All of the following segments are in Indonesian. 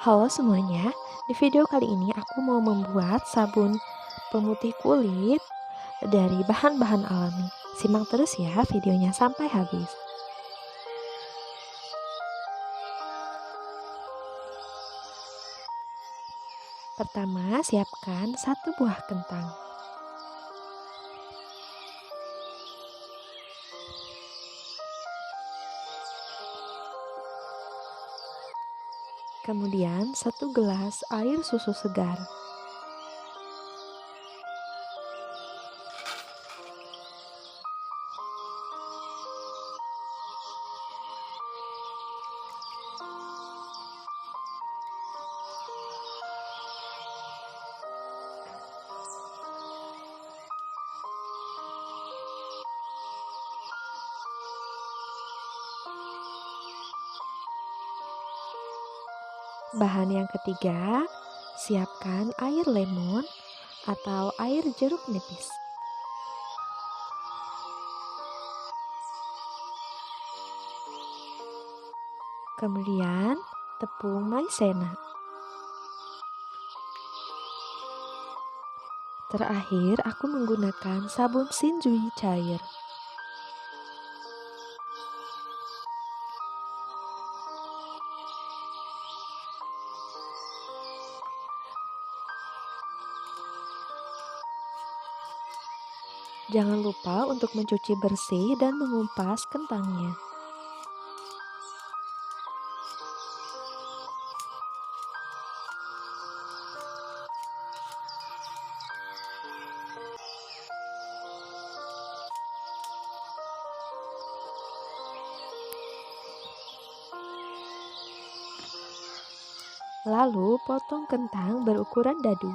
Halo semuanya, di video kali ini aku mau membuat sabun pemutih kulit dari bahan-bahan alami. Simak terus ya videonya sampai habis. Pertama, siapkan satu buah kentang. Kemudian, 1 gelas air susu segar. Bahan yang ketiga, siapkan air lemon atau air jeruk nipis. Kemudian, tepung maizena. Terakhir, aku menggunakan sabun Shinjui cair. Jangan lupa untuk mencuci bersih dan mengupas kentangnya. Lalu potong kentang berukuran dadu.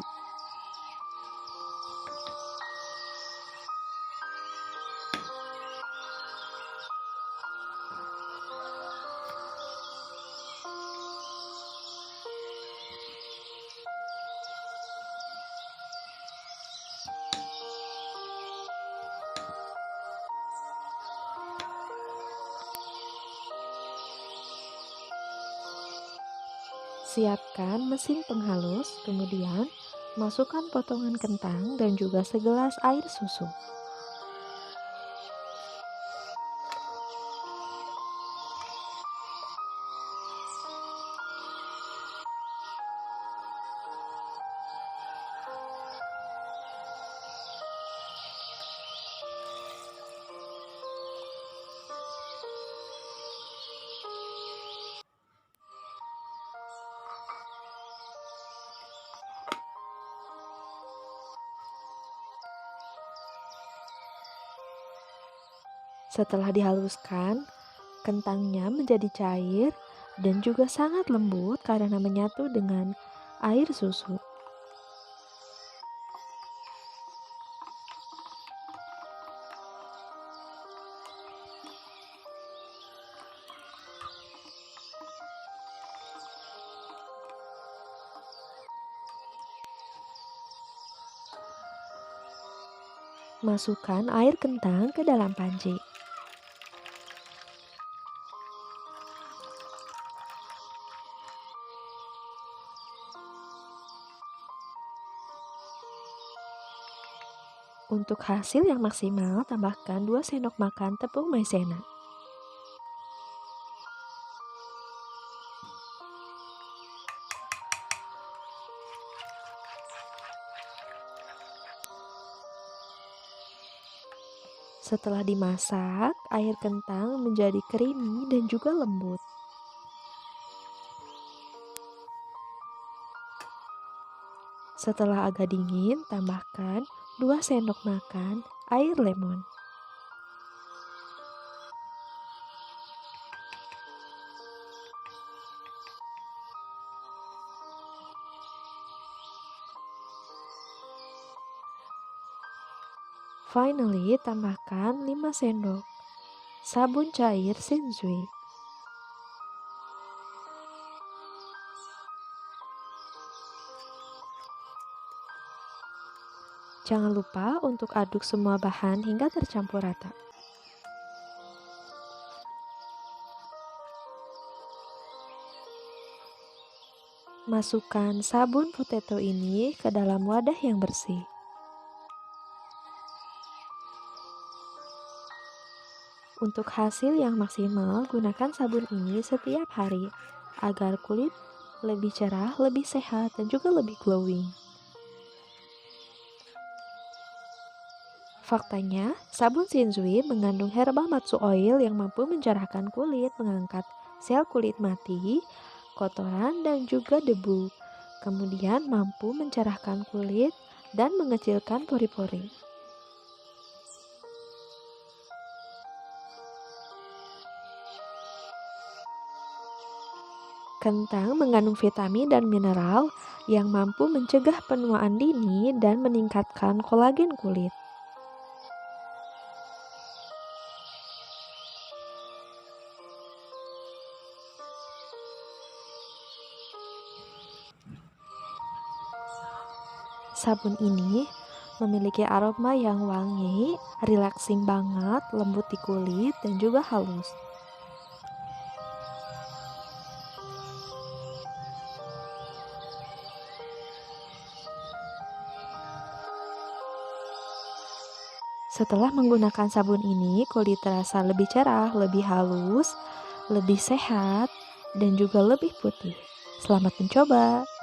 Siapkan mesin penghalus, kemudian masukkan potongan kentang dan juga segelas air susu. Setelah dihaluskan, kentangnya menjadi cair dan juga sangat lembut karena menyatu dengan air susu. Masukkan air kentang ke dalam panci. Untuk hasil yang maksimal, tambahkan 2 sendok makan tepung maizena. Setelah dimasak, air kentang menjadi creamy dan juga lembut. Setelah agak dingin, tambahkan 2 sendok makan air lemon. Finally, tambahkan 5 sendok sabun cair Shinjui. Jangan lupa untuk aduk semua bahan hingga tercampur rata. Masukkan sabun potato ini ke dalam wadah yang bersih. Untuk hasil yang maksimal, gunakan sabun ini setiap hari agar kulit lebih cerah, lebih sehat, dan juga lebih glowing. Faktanya, sabun Shinzui mengandung herbal matsu oil yang mampu mencerahkan kulit, mengangkat sel kulit mati, kotoran, dan juga debu. Kemudian mampu mencerahkan kulit dan mengecilkan pori-pori. Kentang mengandung vitamin dan mineral yang mampu mencegah penuaan dini dan meningkatkan kolagen kulit. Sabun ini memiliki aroma yang wangi, relaxing banget, lembut di kulit, dan juga halus. Setelah menggunakan sabun ini, kulit terasa lebih cerah, lebih halus, lebih sehat, dan juga lebih putih. Selamat mencoba!